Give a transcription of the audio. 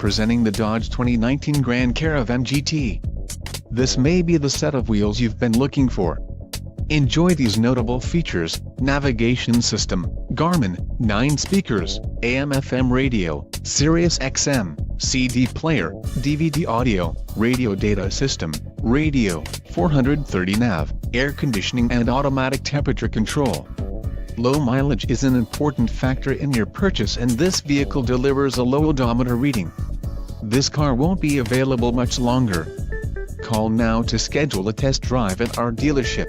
Presenting the Dodge 2019 Grand Caravan GT. This may be the set of wheels you've been looking for. Enjoy these notable features: navigation system, Garmin, 9 speakers, AM/FM radio, Sirius XM, CD player, DVD audio, radio data system, radio, 430 nav, air conditioning and automatic temperature control. Low mileage is an important factor in your purchase, and this vehicle delivers a low odometer reading. This car won't be available much longer. Call now to schedule a test drive at our dealership.